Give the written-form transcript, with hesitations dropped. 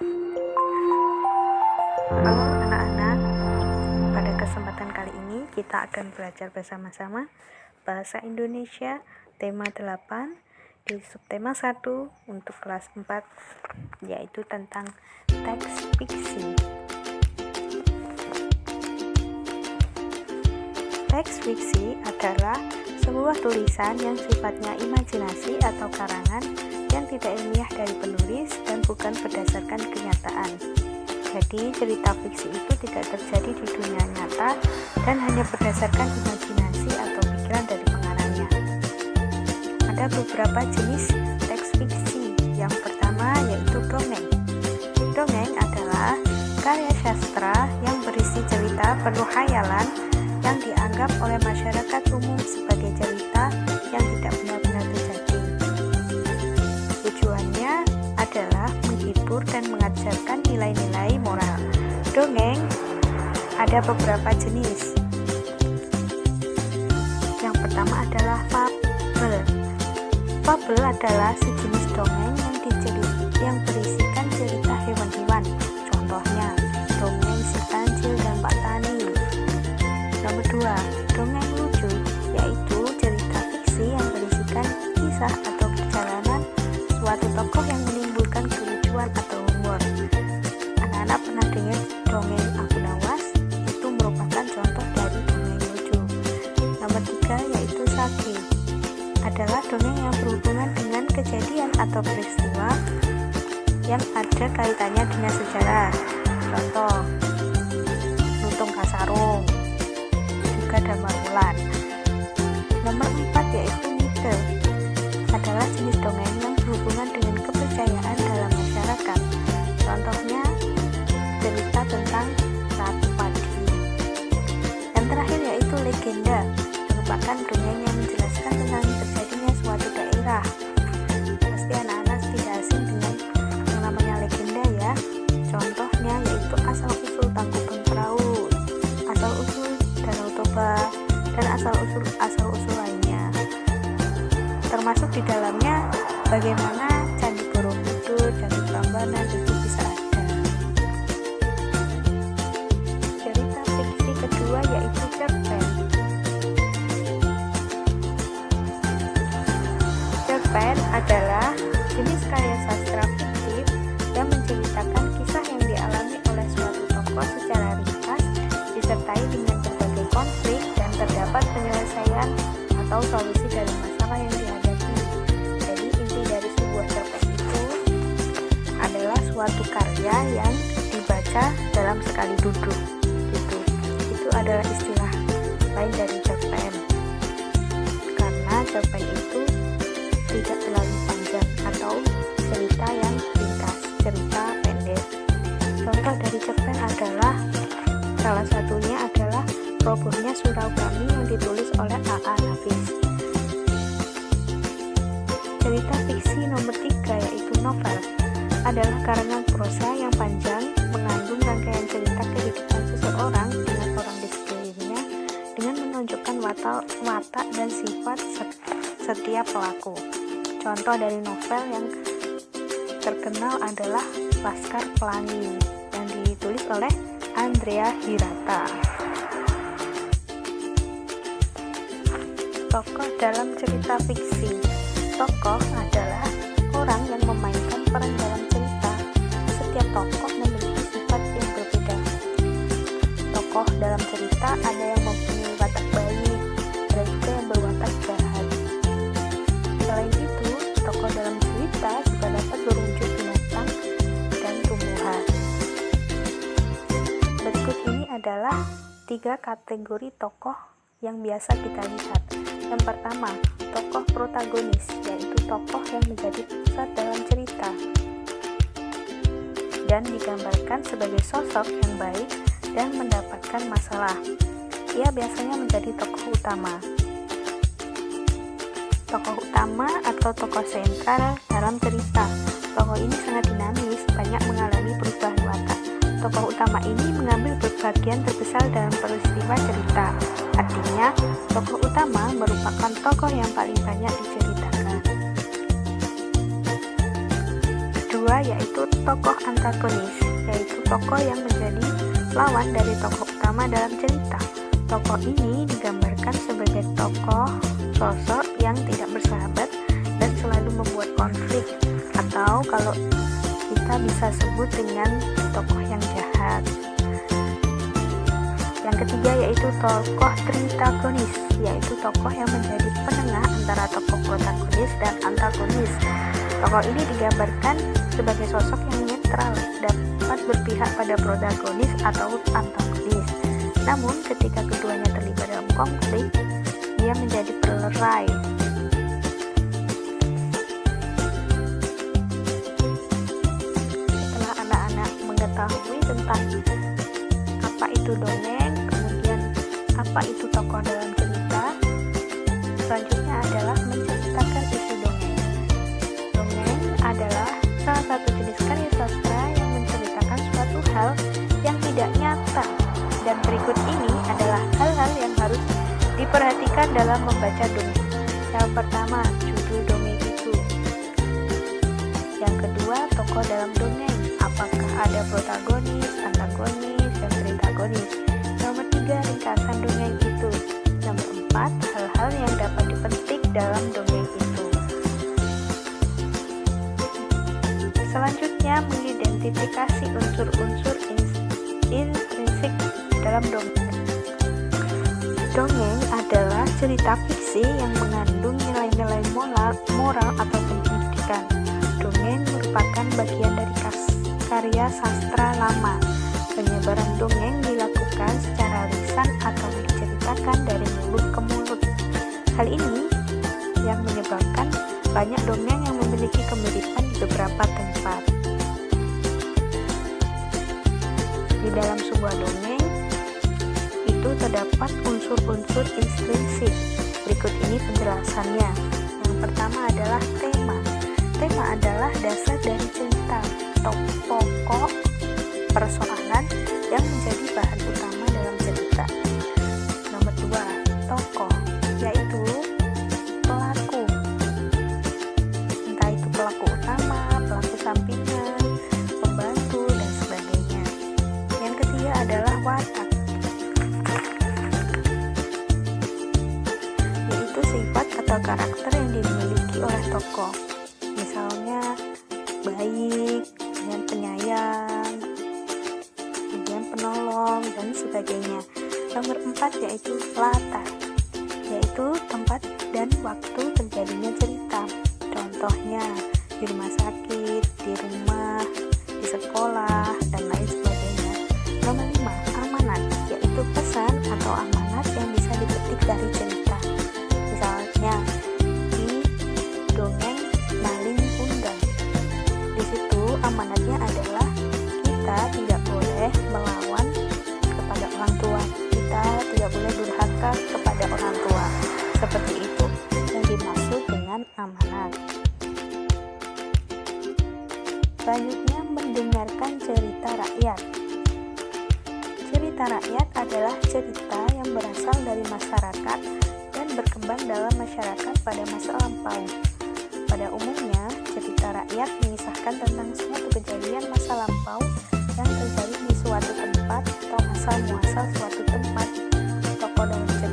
Halo anak-anak, pada kesempatan kali ini kita akan belajar bersama-sama Bahasa Indonesia tema 8 di subtema 1 untuk kelas 4, yaitu tentang teks fiksi. Teks fiksi adalah sebuah tulisan yang sifatnya imajinasi atau karangan yang tidak ilmiah dari penulis dan bukan berdasarkan kenyataan. Jadi, cerita fiksi itu tidak terjadi di dunia nyata dan hanya berdasarkan imajinasi atau pikiran dari pengarangnya. Ada beberapa jenis teks fiksi. Yang pertama yaitu dongeng. Dongeng adalah karya sastra yang berisi cerita penuh khayalan yang dianggap oleh masyarakat umum sebagai cerita yang tidak benar-benar terjadi. Tujuannya adalah menghibur dan mengajarkan nilai-nilai moral. Dongeng ada beberapa jenis. Yang pertama adalah fabel. Fabel adalah sejenis dongeng yang berisikan cerita hewan-hewan. Contohnya, dongeng si Kancil dan Pak Tani. Nomor 2, dongeng lucu, yaitu cerita fiksi yang berisikan kisah atau perjalanan suatu tokoh yang menimbulkan kelucuan atau humor. Anak-anak pernah dengar dongeng Abu Nawas? Itu merupakan contoh dari dongeng lucu. Nomor 3 yaitu sage. Adalah dongeng yang berhubungan dengan kejadian atau peristiwa yang ada kaitannya dengan sejarah. Contoh, Lutung Kasarung, juga Damar Wulan. Nomor 4 yaitu mite. Adalah jenis dongeng yang berhubungan dengan kepercayaan dalam masyarakat. Contohnya, cerita tentang Ratu Padi. Yang terakhir yaitu legenda, merupakan dongeng yang menjelaskan tentang terjadinya suatu daerah. Pasti anak-anak tidak asing dengan yang namanya legenda ya. Contohnya yaitu asal-usul Tangkuban Perahu, asal-usul Danau Toba, dan asal-usul lainnya. Termasuk di dalamnya bagaimana Candi Borobudur, Candi Prambanan itu bisa ada. Cerita fiksi kedua yaitu cerpen. Cerpen adalah jenis karya sastra fiktif yang menceritakan kisah yang dialami oleh suatu tokoh secara ringkas, disertai dengan berbagai konflik dan terdapat penyelesaian atau solusi dari masalah yang dihadapi. Jadi inti dari sebuah cerpen itu adalah suatu karya yang dibaca dalam sekali duduk. Itu adalah istilah lain dari cerpen. Karena cerpen itu tidak terlalu panjang atau cerita yang ringkas, cerita pendek. Contoh dari cerpen adalah salah satunya adalah Robohnya Surau Kami yang ditulis oleh A.A. Nafis. Cerita fiksi nomor 3 yaitu novel adalah karangan prosa yang panjang mengandung rangkaian cerita kehidupan seseorang dengan orang di sekelilingnya dengan menunjukkan watak dan sifat setiap pelaku. Contoh dari novel yang terkenal adalah Laskar Pelangi yang ditulis oleh Andrea Hirata. Tokoh dalam cerita fiksi. Tokoh adalah orang yang memainkan peran dalam cerita. Setiap tokoh memiliki sifat yang berbeda. Tokoh dalam cerita ada yang mempunyai watak baik, ada juga yang berwatak jahat. Selain itu, tokoh dalam cerita juga dapat berwujud binatang dan tumbuhan. Berikut ini adalah 3 kategori tokoh yang biasa kita lihat. Yang pertama, tokoh protagonis, yaitu tokoh yang menjadi pusat dalam cerita dan digambarkan sebagai sosok yang baik dan mendapatkan masalah. Ia biasanya menjadi tokoh utama. Tokoh utama atau tokoh sentral dalam cerita. Tokoh ini sangat dinamis, banyak mengalami perubahan watak. Tokoh utama ini mengambil bagian terbesar dalam peristiwa cerita. Artinya, tokoh utama merupakan tokoh yang paling banyak diceritakan. Kedua, kedua yaitu tokoh antagonis, yaitu tokoh yang menjadi lawan dari tokoh utama dalam cerita. Tokoh ini digambarkan sebagai tokoh sosok yang tidak bersahabat dan selalu membuat konflik, atau kalau kita bisa sebut dengan tokoh yang jahat. Yang ketiga yaitu tokoh tritagonis, yaitu tokoh yang menjadi penengah antara tokoh protagonis dan antagonis. Tokoh ini digambarkan sebagai sosok yang netral, dapat berpihak pada protagonis atau antagonis. Namun ketika keduanya terlibat dalam konflik, dia menjadi pelerai. Setelah anak-anak mengetahui tentang apa itu dongeng, kemudian apa itu tokoh dalam cerita, selanjutnya adalah menceritakan isi dongeng. Dongeng adalah salah satu jenis karya sastra yang menceritakan suatu hal yang tidak nyata, dan berikut ini adalah hal-hal yang harus diperhatikan dalam membaca dongeng. Yang pertama, judul dongeng itu. Yang kedua, tokoh dalam dongeng. Apakah ada protagonis, antagonis, dan tritagonis? Nomor 3, ringkasan dongeng itu. Nomor 4, hal-hal yang dapat dipetik dalam dongeng itu. Selanjutnya, mengidentifikasi unsur-unsur intrinsik dalam dongeng. Dongeng adalah cerita fiksi yang mengandung nilai-nilai moral atau pendidikan. Dongeng merupakan bagian dari karya sastra lama. Penyebaran dongeng dilakukan secara lisan atau diceritakan dari mulut ke mulut. Hal ini yang menyebabkan banyak dongeng yang memiliki kemiripan di beberapa tempat. Di dalam sebuah dongeng itu terdapat unsur-unsur intrinsik. Berikut ini penjelasannya. Yang pertama adalah tema. Tema adalah dasar dari cerita, pokok persoalan yang menjadi bahan utama dalam cerita. Nomor 2, tokoh, yaitu pelaku. Entah itu pelaku utama, pelaku sampingan, pembantu, dan sebagainya. Yang ketiga adalah watak, yaitu sifat atau karakter yang dimiliki oleh tokoh. Misalnya baik, kemudian penyayang, kemudian penolong, dan sebagainya. Nomor 4 yaitu latar, yaitu tempat dan waktu terjadinya cerita. Contohnya di rumah sakit, di rumah, di sekolah, dan lain sebagainya. Nomor 5, amanat, yaitu pesan atau amanat yang bisa dipetik dari cerita. Misalnya di dongeng Maling Kundang. Di situ amanatnya adalah kita tidak boleh melawan kepada orang tua. Kita tidak boleh durhaka kepada orang tua. Seperti itu yang dimaksud dengan amanat. Selanjutnya, mendengarkan cerita rakyat. Cerita rakyat adalah cerita yang berasal dari masyarakat dan berkembang dalam masyarakat pada masa lampau. Pada umumnya, cerita rakyat mengisahkan tentang suatu kejadian masa lampau yang terjadi di suatu tempat atau asal muasal suatu tempat. Tokoh dalam cerita